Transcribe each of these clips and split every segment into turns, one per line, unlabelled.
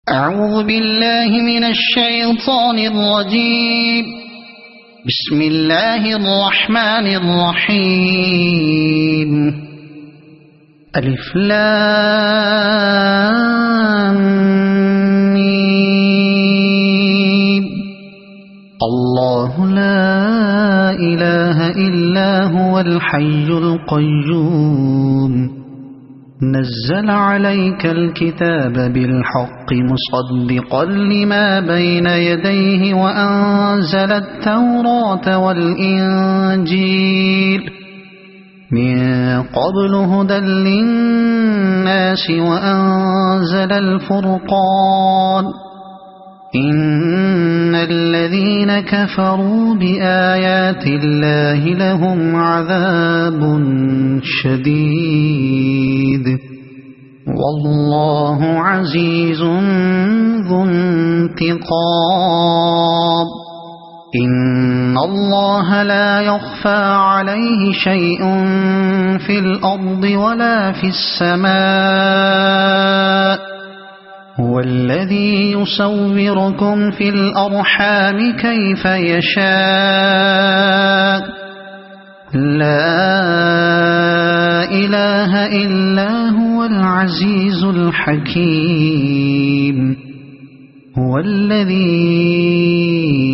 أعوذ بالله من الشيطان الرجيم. بسم الله الرحمن الرحيم. ألف لام ميم. الله لا إله إلا هو الحي القيوم. نزل عليك الكتاب بالحق مصدقا لما بين يديه وأنزل التوراة والإنجيل من قبل هدى للناس وأنزل الفرقان. إن الذين كفروا بآيات الله لهم عذاب شديد والله عزيز ذو انتقام. إن الله لا يخفى عليه شيء في الأرض ولا في السماء. هو الذي يصوركم في الأرحام كيف يشاء. لا إله إلا هو العزيز الحكيم. هو الذي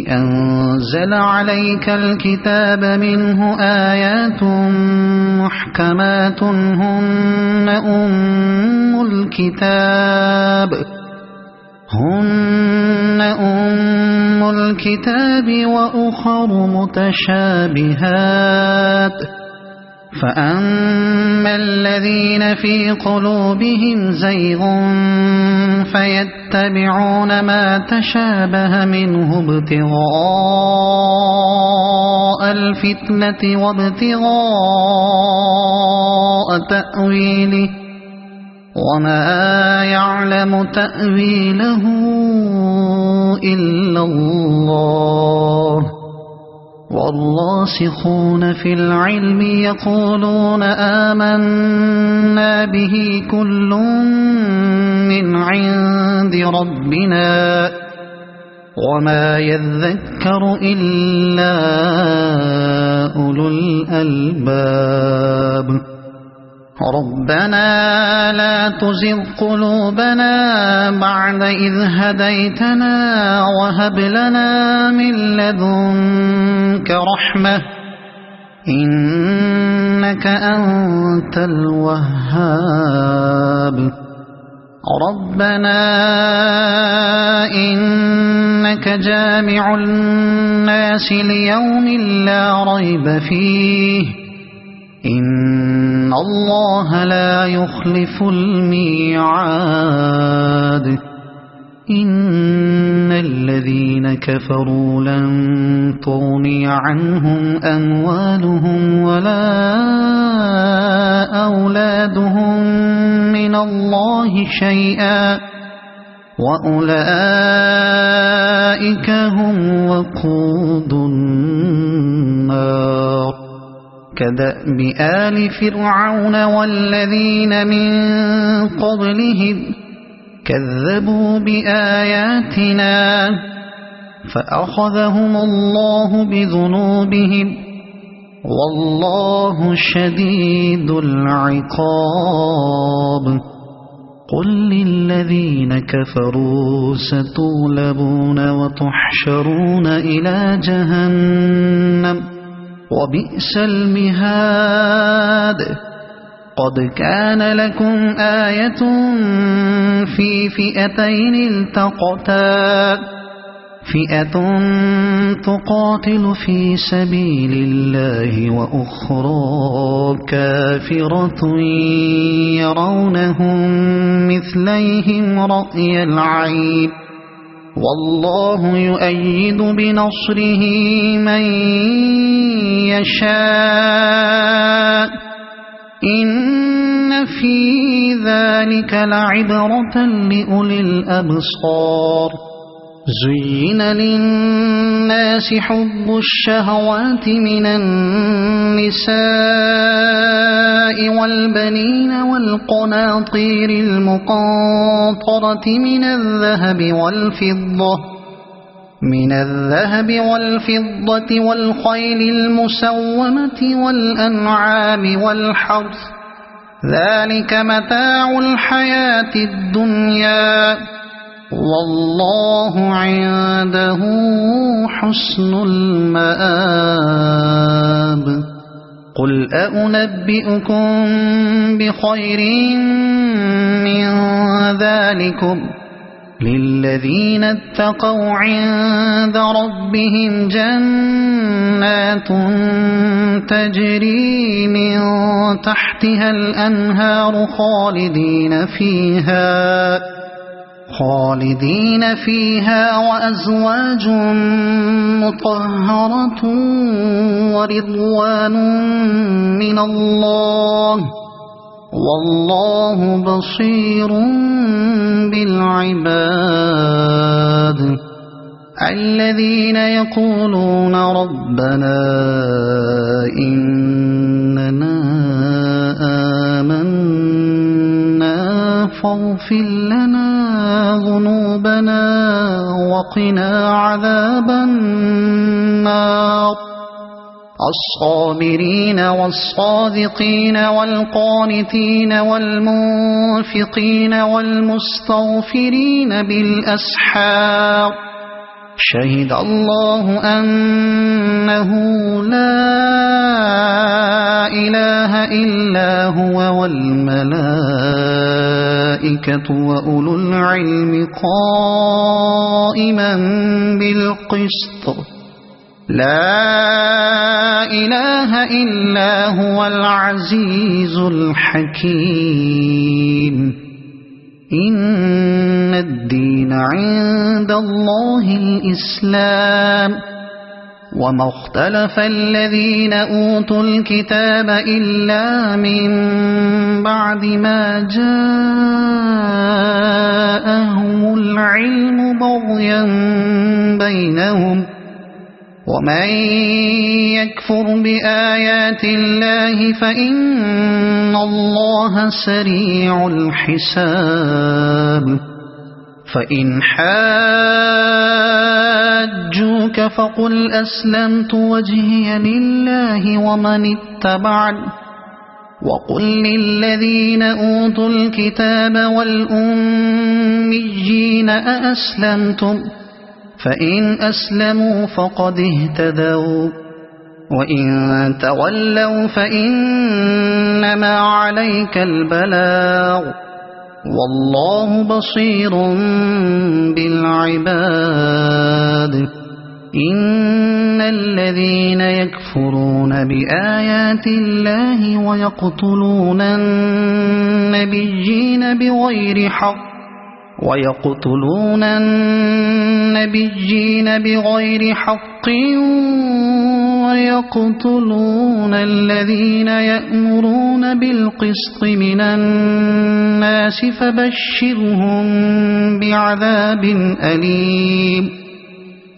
أنزل عليك الكتاب منه آيات محكمات هن أم الكتاب وأخر متشابهات. فأما الذين في قلوبهم زيغ فيتبعون ما تشابه منه ابتغاء الفتنة وابتغاء تأويله وما يعلم تأويله إلا الله. والراسخون في العلم يقولون آمنا به كل من عند ربنا وما يذكر إلا أولو الألباب. ربنا لا تزغ قلوبنا بعد إذ هديتنا وهب لنا من لدنك رحمة إنك أنت الوهاب. ربنا إنك جامع الناس ليوم لا ريب فيه إن الله لا يخلف الميعاد. إن الذين كفروا لن تغني عنهم أموالهم ولا أولادهم من الله شيئا وأولئك هم وقود النار. كدأب آل فرعون والذين من قبلهم كذبوا بآياتنا فأخذهم الله بذنوبهم والله شديد العقاب. قل للذين كفروا ستغلبون وتحشرون إلى جهنم وبئس المهاد. قد كان لكم آية في فئتين التقتا فئة تقاتل في سبيل الله وأخرى كافرة يرونهم مثليهم رأي العين والله يؤيد بنصره من يشاء. إن في ذلك لعبرة لأولي الأبصار. زين للناس حب الشهوات من النساء والبنين والقناطير المقنطرة من الذهب والفضة والخيل المسومة والأنعام والحرث ذلك متاع الحياة الدنيا والله عنده حسن المآب قل أنبئكم بخير من ذلكم للذين اتقوا عند ربهم جنات تجري من تحتها الأنهار خالدين فيها وأزواج مطهرة ورضوان من الله والله بصير بالعباد الذين يقولون ربنا إننا آمنا فاغفر لنا ذنوبنا وقنا عذاب النار الصابرين والصادقين والقانتين والمنفقين والمستغفرين بالأسحار شهد الله أنه لا إله إلا هو والملائكة وأولو العلم قائما بالقسط لا إله إلا هو العزيز الحكيم إن الدين عند الله الإسلام وما اختلف الذين أوتوا الكتاب إلا من بعد ما جاءهم العلم بغيا بينهم ومن يكفر بآيات الله فإن الله سريع الحساب فإن حاجوك فقل أسلمت وجهي لله ومن اتبعني وقل للذين أوتوا الكتاب والأميين أأسلمتم فإن أسلموا فقد اهتدوا وإن تولوا فإنما عليك البلاغ والله بصير بالعباد إن الذين يكفرون بآيات الله ويقتلون النبيين بغير حق ويقتلون الذين يأمرون بالقسط من الناس فبشرهم بعذاب أليم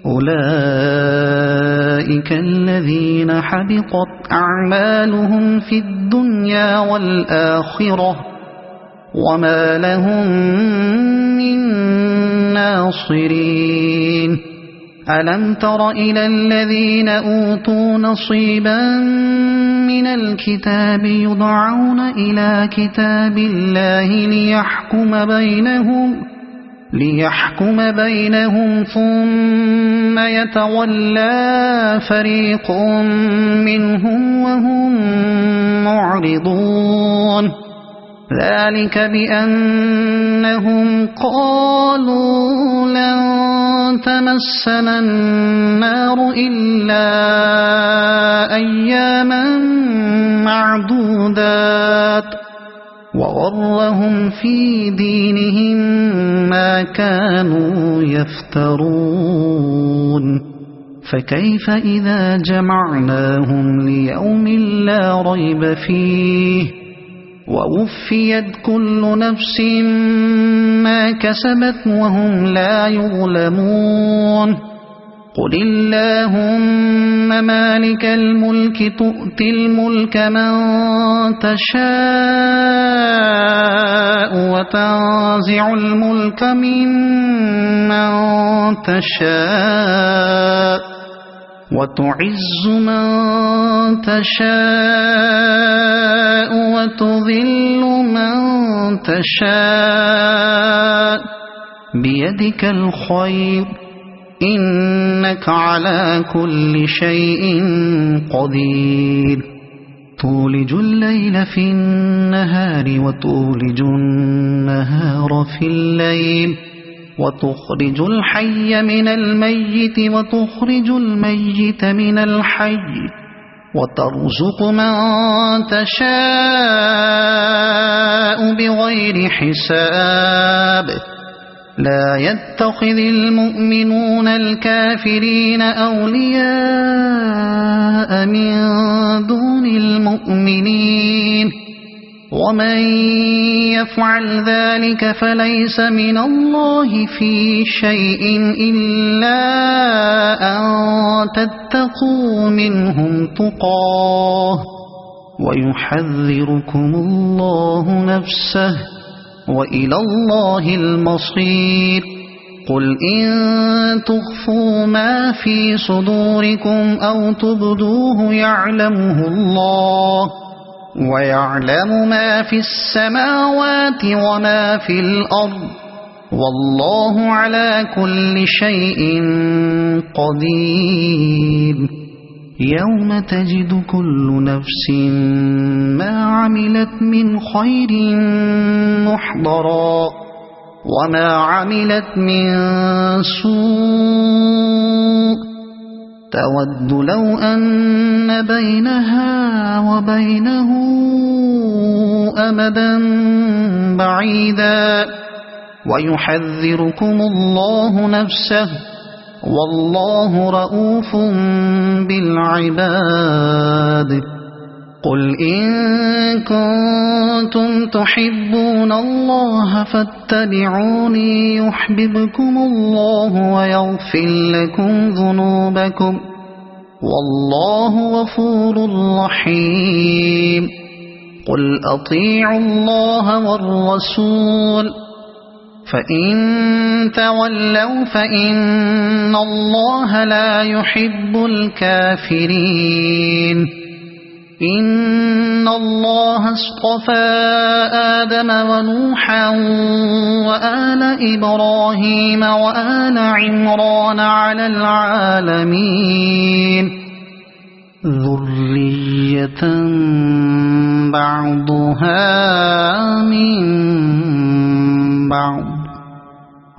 أولئك الذين حبطت أعمالهم في الدنيا والآخرة وما لهم من ناصرين ألم تر إلى الذين أوتوا نصيبا من الكتاب يدعون إلى كتاب الله ليحكم بينهم ثم يتولى فريق منهم وهم معرضون ذلك بأنهم قالوا لن تمسنا النار إلا أياما معدودات وغرهم في دينهم ما كانوا يفترون فكيف إذا جمعناهم ليوم لا ريب فيه ووفيت كل نفس ما كسبت وهم لا يظلمون قل اللهم مالك الملك تؤتي الملك من تشاء وتنزع الملك ممن تشاء وتعز من تشاء وتذل من تشاء بيدك الخير إنك على كل شيء قدير تولج الليل في النهار وتولج النهار في الليل وتخرج الحي من الميت وتخرج الميت من الحي وترزق من تشاء بغير حساب لا يتخذ المؤمنون الكافرين أولياء من دون المؤمنين ومن يفعل ذلك فليس من الله في شيء إلا أن تتقوا منهم تقاه ويحذركم الله نفسه وإلى الله المصير قل إن تخفوا ما في صدوركم أو تبدوه يعلمه الله ويعلم ما في السماوات وما في الأرض والله على كل شيء قدير يوم تجد كل نفس ما عملت من خير محضرا وما عملت من سوء تود لو أن بينها وبينه أمدا بعيدا ويحذركم الله نفسه والله رؤوف بالعباد قل إن كنتم تحبون الله فاتبعوني يحببكم الله ويغفر لكم ذنوبكم والله غفور رحيم قل أطيعوا الله والرسول فإن تولوا فإن الله لا يحب الكافرين إن الله اصطفى آدم ونوحا وآل إبراهيم وآل عمران على العالمين ذرية بعضها من بعض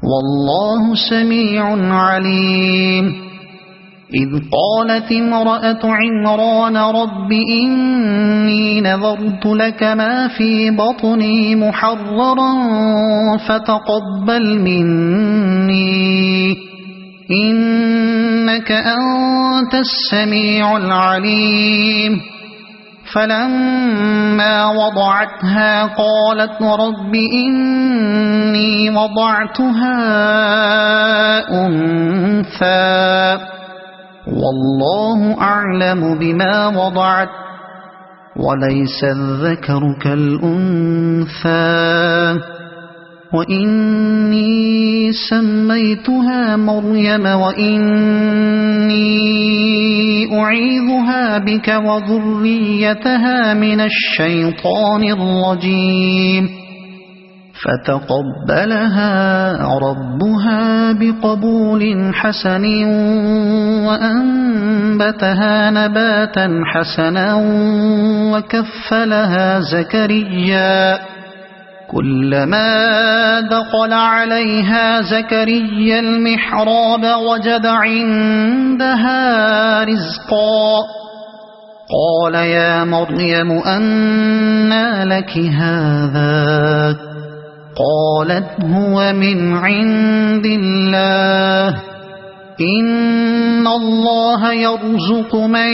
والله سميع عليم إذ قالت امرأة عمران رب إني نذرت لك ما في بطني محررا فتقبل مني إنك أنت السميع العليم فلما وضعتها قالت رب إني وضعتها أنثى والله أعلم بما وضعت وليس الذكر كالأنثى وإني سميتها مريم وإني أعيذها بك وذريتها من الشيطان الرجيم فتقبلها ربها بقبول حسن وأنبتها نباتا حسنا وكفلها زكريا كلما دخل عليها زكريا المحراب وجد عندها رزقا قال يا مريم أنى لك هذا قالت هو من عند الله إن الله يرزق من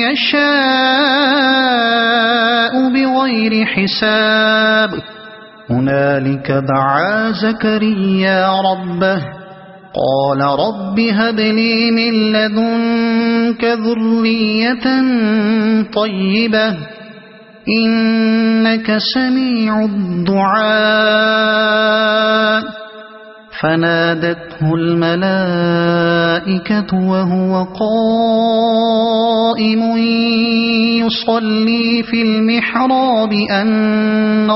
يشاء بغير حساب هنالك دعا زكريا ربه قال رب هب لي من لدنك ذرية طيبة إنك سميع الدعاء فنادته الملائكة وهو قائم يصلي في المحراب أن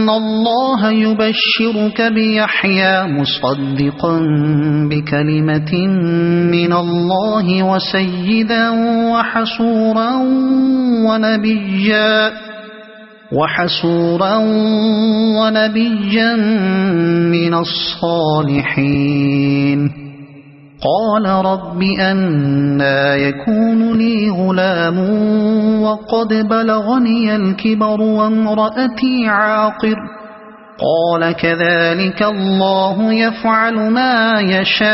الله يبشرك بيحيى مصدقا بكلمة من الله وسيدا وحسورا ونبيا من الصالحين قال رب أنى يكون لي غلام وقد بلغني الكبر وامرأتي عاقر قال كذلك الله يفعل ما يشاء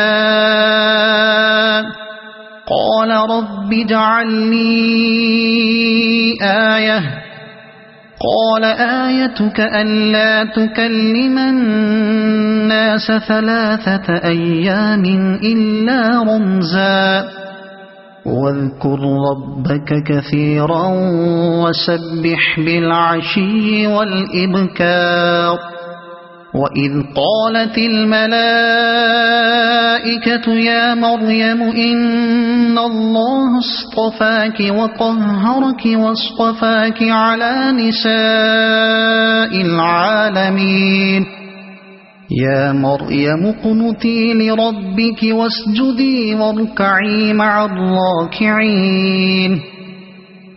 قال رب اجعل لي آية قال آيتك ألا تكلم الناس 3 أيام إلا رمزا واذكر ربك كثيرا وسبح بالعشي والإبكار وإذ قالت الملائكة يا مريم إن الله اصطفاك وطهرك واصطفاك على نساء العالمين يا مريم اقنتي لربك واسجدي واركعي مع الراكعين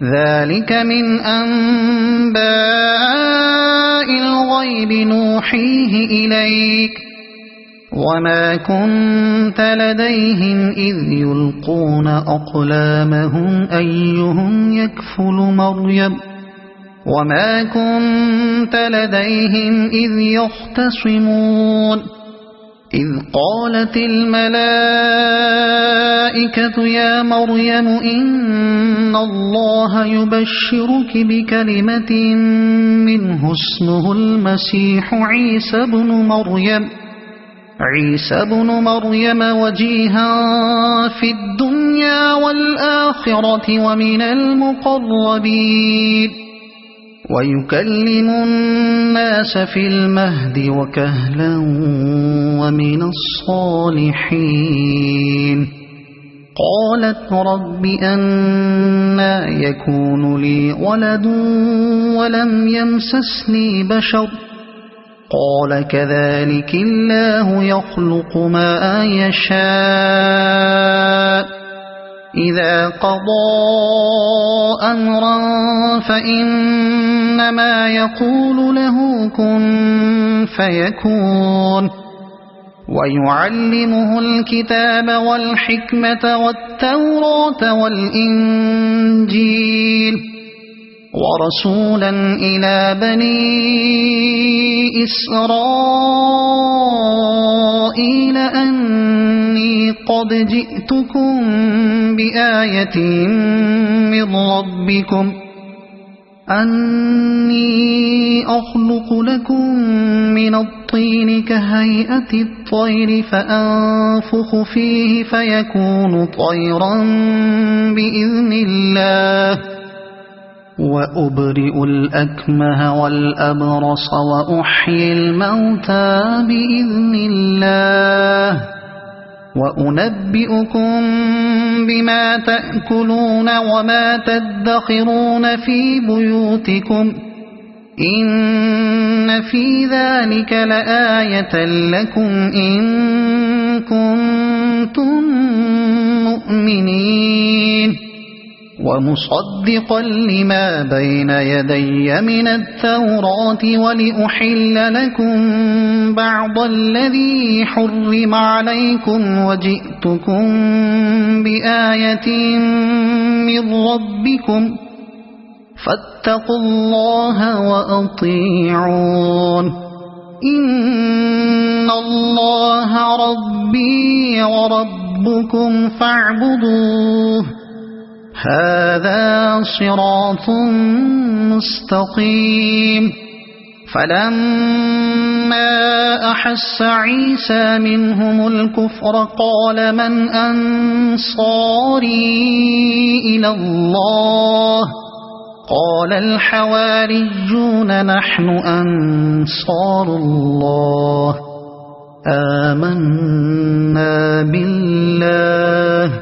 ذلك من أنباء الغيب نوحيه إليك وما كنت لديهم إذ يلقون أقلامهم أيهم يكفل مريم وما كنت لديهم إذ يختصمون إذ قالت الملائكة يا مريم إن الله يبشرك بكلمة منه اسمه المسيح عيسى بن مريم وجيها في الدنيا والآخرة ومن المقربين ويكلم الناس في المهد وكهلا ومن الصالحين قالت رب أنى يكون لي ولد ولم يمسسني بشر قال كذلك الله يخلق ما يشاء إذا قضى أمرا فإنما يقول له كن فيكون ويعلمه الكتاب والحكمة والتوراة والإنجيل ورسولا إلى بني إسرائيل أني قد جئتكم بآية من ربكم أني أخلق لكم من الطين كهيئة الطير فأنفخ فيه فيكون طيرا بإذن الله وأبرئ الأكمه والأبرص وأحيي الموتى بإذن الله وأنبئكم بما تأكلون وما تدخرون في بيوتكم إن في ذلك لآية لكم إن كنتم مؤمنين ومصدقا لما بين يدي من التوراة ولأحل لكم بعض الذي حرم عليكم وجئتكم بآية من ربكم فاتقوا الله وأطيعون إن الله ربي وربكم فاعبدوه هذا صراط مستقيم فلما أحس عيسى منهم الكفر قال من أنصاري إلى الله قال الحواريون نحن أنصار الله آمنا بالله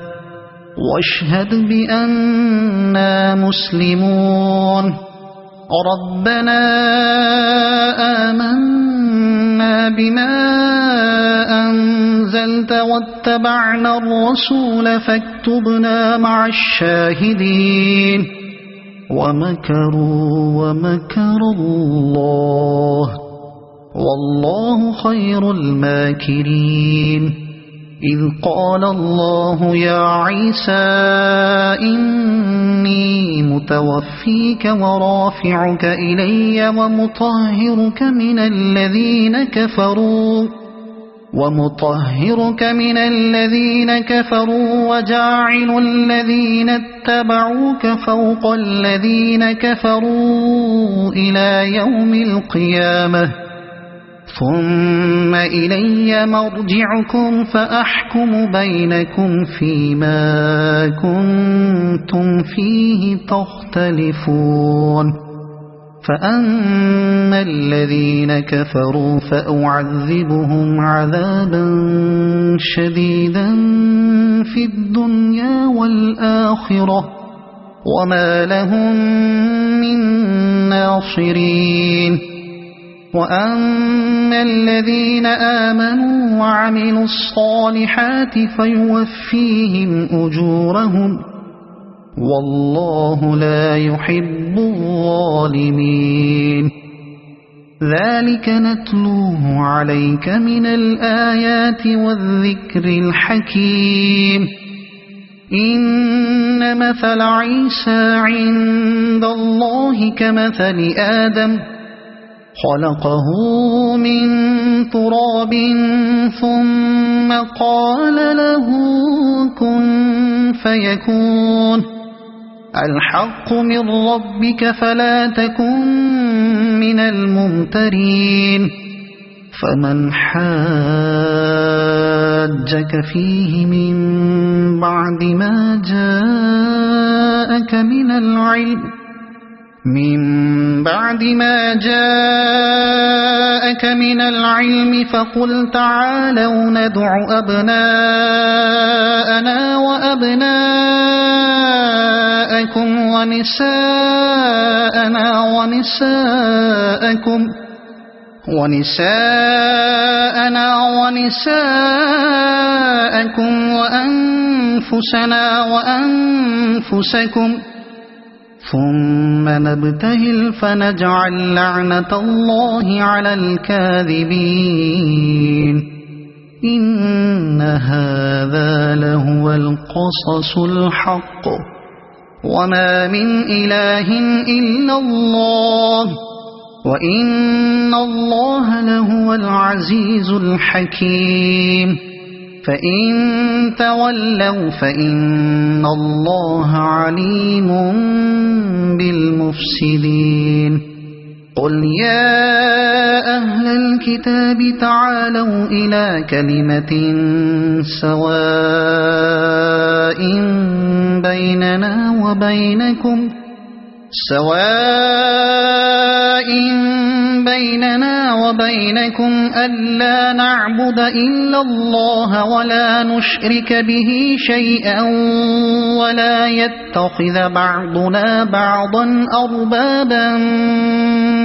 واشهد بأننا مسلمون ربنا آمنا بما أنزلت واتبعنا الرسول فاكتبنا مع الشاهدين ومكروا ومكر الله والله خير الماكرين إذ قال الله يا عيسى إني متوفيك ورافعك إلي ومطهرك من الذين كفروا وجاعل الذين اتبعوك فوق الذين كفروا إلى يوم القيامة ثم إلي مرجعكم فأحكم بينكم فيما كنتم فيه تختلفون فأما الذين كفروا فأعذبهم عذابا شديدا في الدنيا والآخرة وما لهم من ناصرين وأما الذين آمنوا وعملوا الصالحات فيوفيهم أجورهم والله لا يحب الظالمين ذلك نتلوه عليك من الآيات والذكر الحكيم إن مثل عيسى عند الله كمثل آدم خلقه من تراب ثم قال له كن فيكون الحق من ربك فلا تكن من الممترين فمن حاجك فيه من بعد ما جاءك من العلم فقل تعالوا ندع أبناءنا وأبناءكم ونساءنا ونساءكم وأنفسنا وأنفسكم ثم نبتهل فنجعل لعنة الله على الكاذبين إن هذا لهو القصص الحق وما من إله إلا الله وإن الله لهو العزيز الحكيم فإن تولوا فإن الله عليم بالمفسدين قل يا أهل الكتاب تعالوا إلى كلمة سواء بيننا وبينكم ألا نعبد إلا الله ولا نشرك به شيئا ولا يتخذ بعضنا بعضا أربابا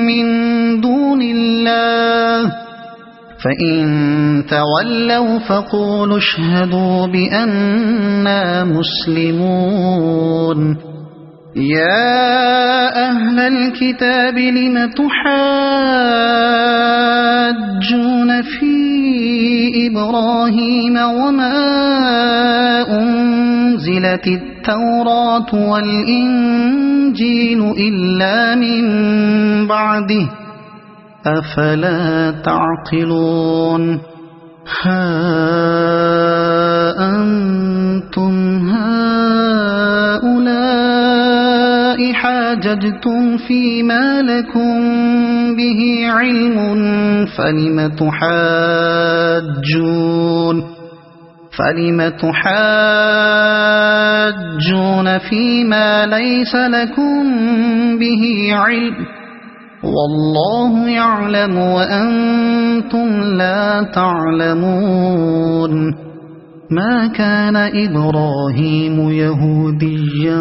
من دون الله فإن تولوا فقولوا اشهدوا بأننا مسلمون يا أهل الكتاب لم تحاجون في إبراهيم وما أنزلت التوراة والإنجيل إلا من بعده أفلا تعقلون ها أنتم هؤلاء حاججتم فيما لكم به علم فلم تحاجون فيما ليس لكم به علم والله يعلم وأنتم لا تعلمون ما كان إبراهيم يهوديا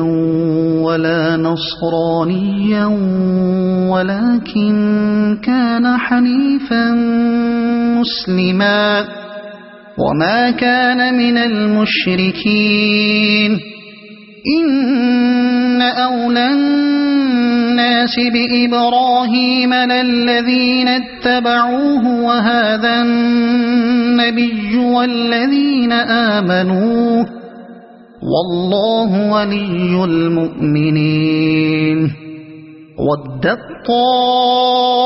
ولا نصرانيا ولكن كان حنيفا مسلما وما كان من المشركين إن أولى الناس بإبراهيم للذين اتبعوه وهذا النبي والذين آمنوا والله ولي المؤمنين ودت طائفة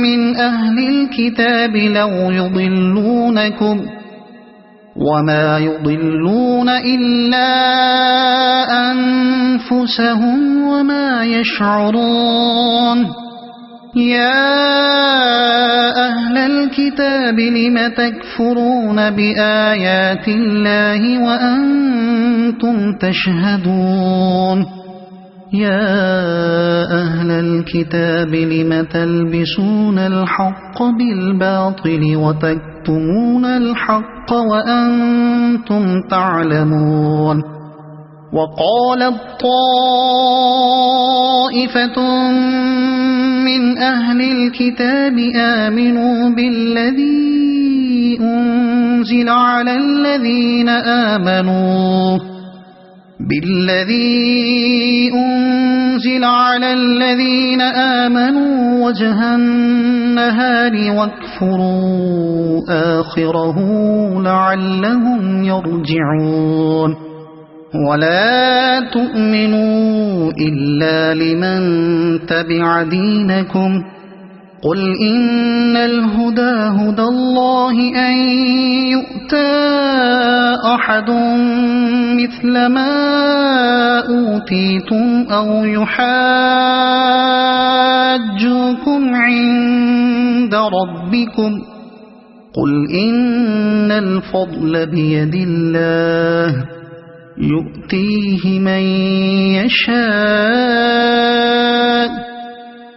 من أهل الكتاب لو يضلونكم وما يضلون إلا أنفسهم وما يشعرون يا أهل الكتاب لم تكفرون بآيات الله وأنتم تشهدون يا أهل الكتاب لم تلبسون الحق بالباطل وتكتمون الحق وأنتم تعلمون وقالت طائفة من أهل الكتاب آمنوا بالذي أنزل على الذين آمنوا وجه النهار واكفروا آخره لعلهم يرجعون ولا تؤمنوا إلا لمن تبع دينكم قل إن الهدى هدى الله أن يؤتى أحد مثل ما أوتيتم أو يحاجوكم عند ربكم قل إن الفضل بيد الله يؤتيه من يشاء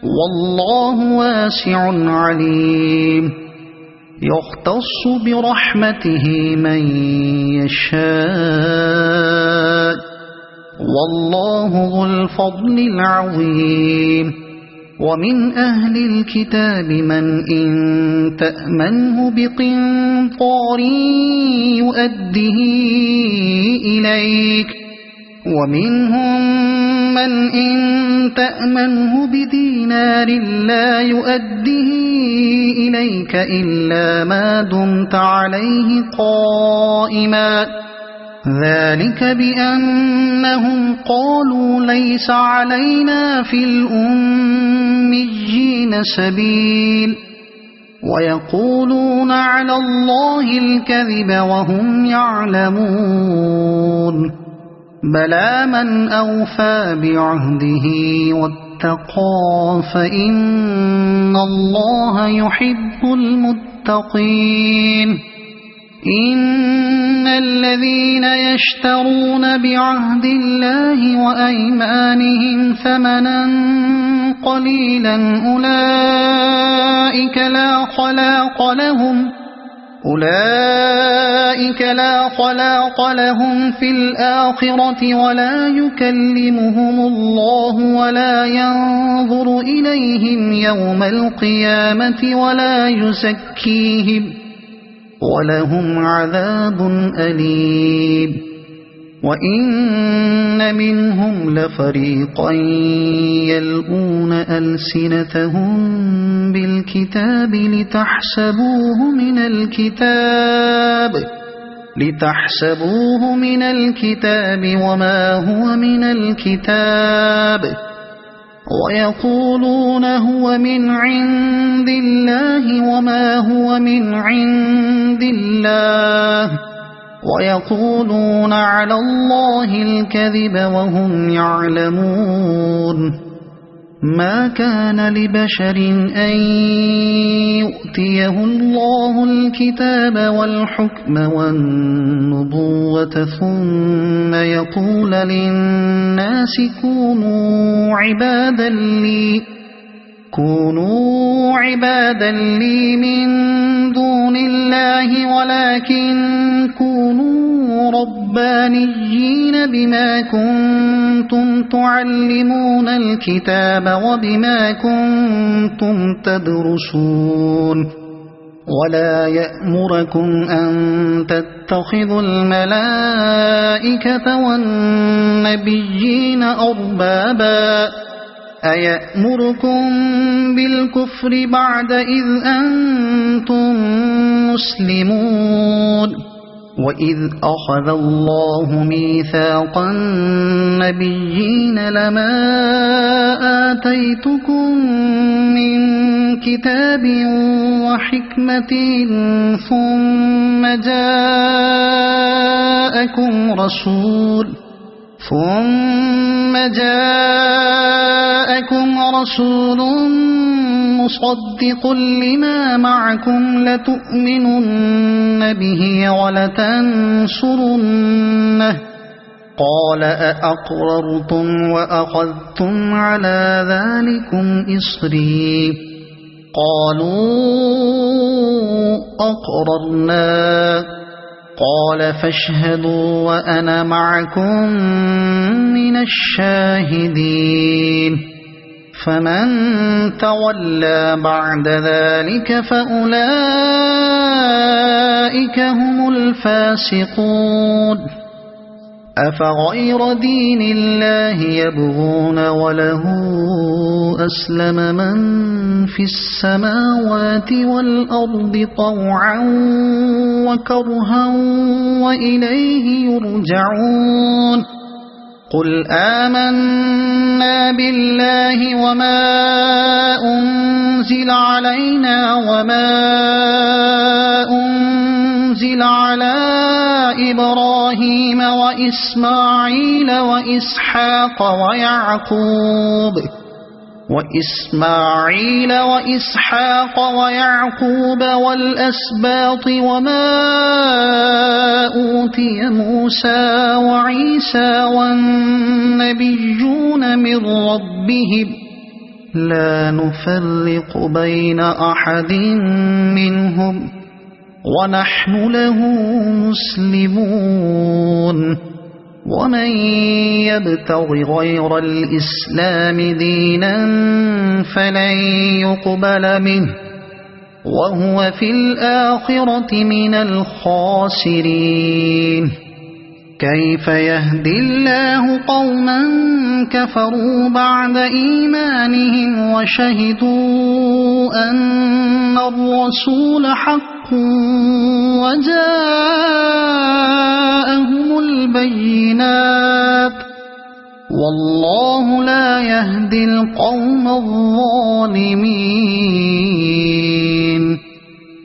والله واسع عليم يختص برحمته من يشاء والله ذو الفضل العظيم ومن أهل الكتاب من إن تأمنه بقنطار يؤده إليك ومنهم من إن تأمنه بدينار لا يؤده إليك إلا ما دمت عليه قائما ذلك بأنهم قالوا ليس علينا في الأميين سبيل ويقولون على الله الكذب وهم يعلمون بلى من أوفى بعهده واتقى فإن الله يحب المتقين إن الذين يشترون بعهد الله وأيمانهم ثمنا قليلا أولئك لا خلاق لهم في الآخرة ولا يكلمهم الله ولا ينظر إليهم يوم القيامة ولا يزكيهم ولهم عذاب أليم وإن منهم لفريقا يلؤون ألسنتهم بالكتاب لتحسبوه من الكتاب وما هو من الكتاب ويقولون هو من عند الله وما هو من عند الله ويقولون على الله الكذب وهم يعلمون ما كان لبشر أن يؤتيه الله الكتاب والحكم والنبوة ثم يقول للناس كونوا عبادا لي من دون الله ولكن كونوا ربانيين بما كنتم تعلمون الكتاب وبما كنتم تدرسون ولا يأمركم أن تتخذوا الملائكة والنبيين أربابا أيأمركم بالكفر بعد إذ أنتم مسلمون وإذ أخذ الله ميثاق النبيين لما آتيتكم من كتاب وحكمة ثم جاءكم رسول مصدق لما معكم لتؤمنن به ولتنصرنه قال أأقررتم وأخذتم على ذلكم إصري قالوا أقررنا قال فاشهدوا وأنا معكم من الشاهدين فمن تولى بعد ذلك فأولئك هم الفاسقون أفغير دين الله يبغون وله أسلم من في السماوات والأرض طوعا وكرها وإليه يرجعون قل آمنا بالله وما أنزل علينا وما أنزل على إبراهيم وإسماعيل وإسحاق ويعقوب والأسباط وما أوتي موسى وعيسى والنبيون من ربهم لا نفرق بين أحد منهم ونحن له مسلمون ومن يبتغ غير الإسلام دينا فلن يقبل منه وهو في الآخرة من الخاسرين كيف يهدي الله قوما كفروا بعد إيمانهم وشهدوا أن الرسول حق وجاءهم البينات والله لا يهدي القوم الظالمين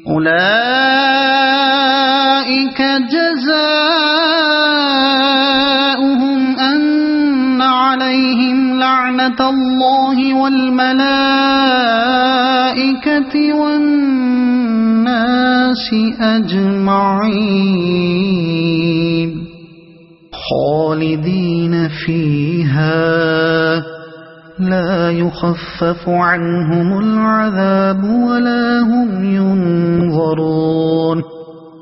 أولئك جزاؤهم أن عليهم لعنة الله والملائكة والناس أجمعين خالدين فيها لا يخفف عنهم العذاب ولا هم ينظرون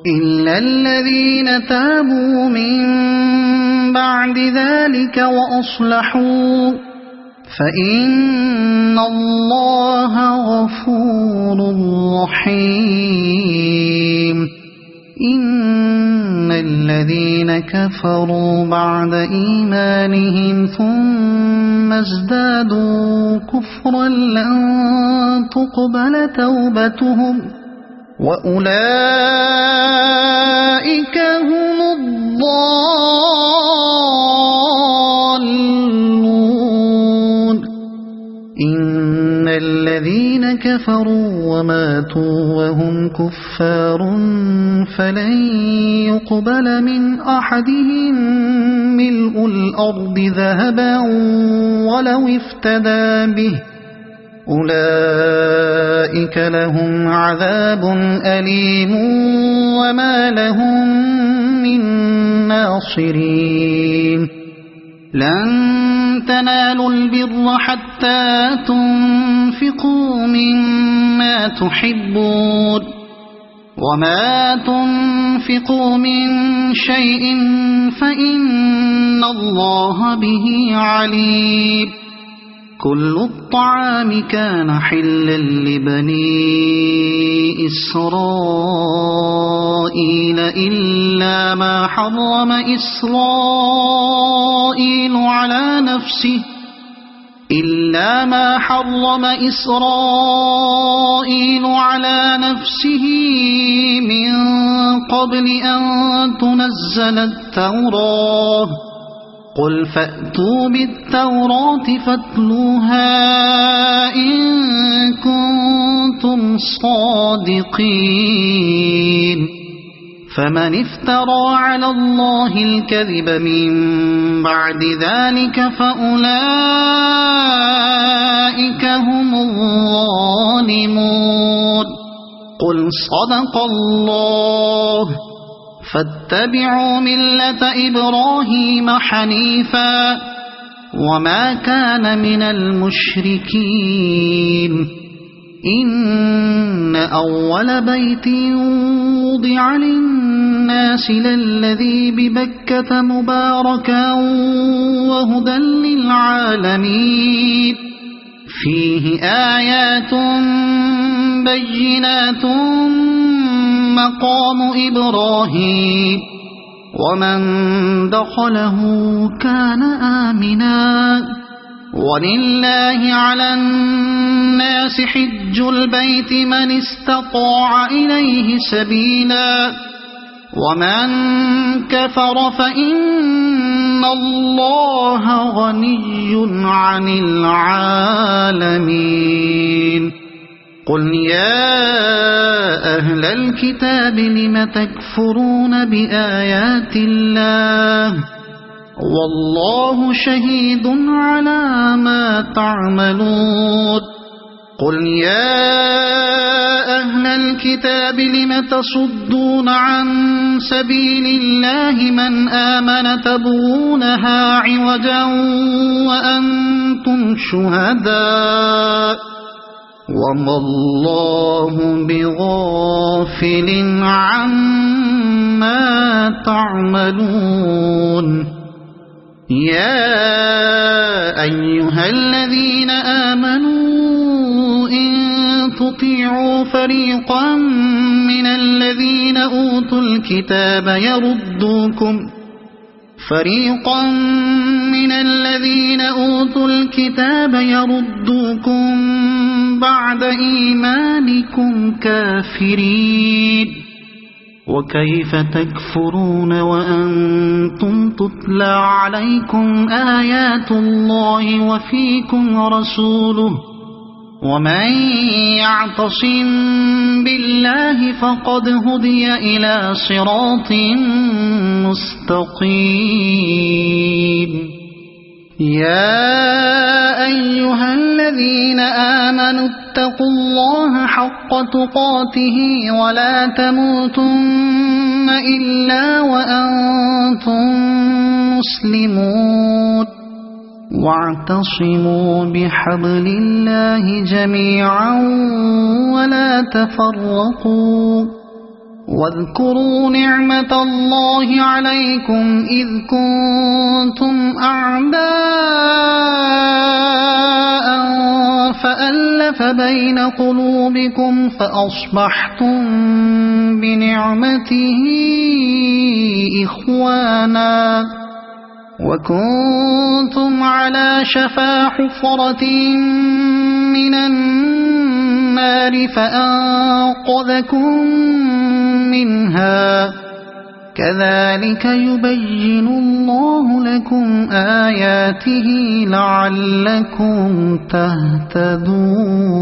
إلا الذين تابوا من بعد ذلك وأصلحوا فإن الله غفور رحيم إن الذين كفروا بعد إيمانهم ثم ازدادوا كفرا لن تقبل توبتهم وأولئك هم الضالون إن الذين كفروا وماتوا وهم كفار فلن يقبل من أحدهم ملء الأرض ذهبا ولو افتدى به أولئك لهم عذاب أليم وما لهم من ناصرين لن تنالوا البر حتى تنفقوا مما تحبون وما تنفقوا من شيء فإن الله به عليم كل الطعام كان حلا لبني إسرائيل إلا ما حرم إسرائيل على نفسه من قبل أن تنزل التوراة قل فأتوا بالتوراة فاتلوها إن كنتم صادقين فمن افترى على الله الكذب من بعد ذلك فأولئك هم الظالمون قل صدق الله فاتبعوا ملة إبراهيم حنيفا وما كان من المشركين إن أول بيت وضع للناس للذي ببكة مباركا وهدى للعالمين فيه آيات بينات مقام إبراهيم ومن دخله كان آمنا ولله على الناس حج البيت من استطاع إليه سبيلا ومن كفر فإن الله غني عن العالمين قل يا أهل الكتاب لم تكفرون بآيات الله والله شهيد على ما تعملون قل يا أهل الكتاب لم تصدون عن سبيل الله من آمن تبغونها عوجا وأنتم شهداء وما الله بغافل عما تعملون يا أيها الذين آمنوا إن تطيعوا فريقا من الذين أوتوا الكتاب يردوكم بعد إيمانكم كافرين وكيف تكفرون وأنتم تتلى عليكم آيات الله وفيكم رسوله ومن يعتصم بالله فقد هدي إلى صراط مستقيم يا أيها الذين آمنوا اتقوا الله حق تقاته ولا تموتن إلا وأنتم مسلمون واعتصموا بحبل الله جميعا ولا تفرقوا واذكروا نعمة الله عليكم إذ كنتم أعداء فألف بين قلوبكم فأصبحتم بنعمته إخوانا وكنتم على شفا حفرة من النار فأنقذكم منها كذلك يبين الله لكم آياته لعلكم تهتدون.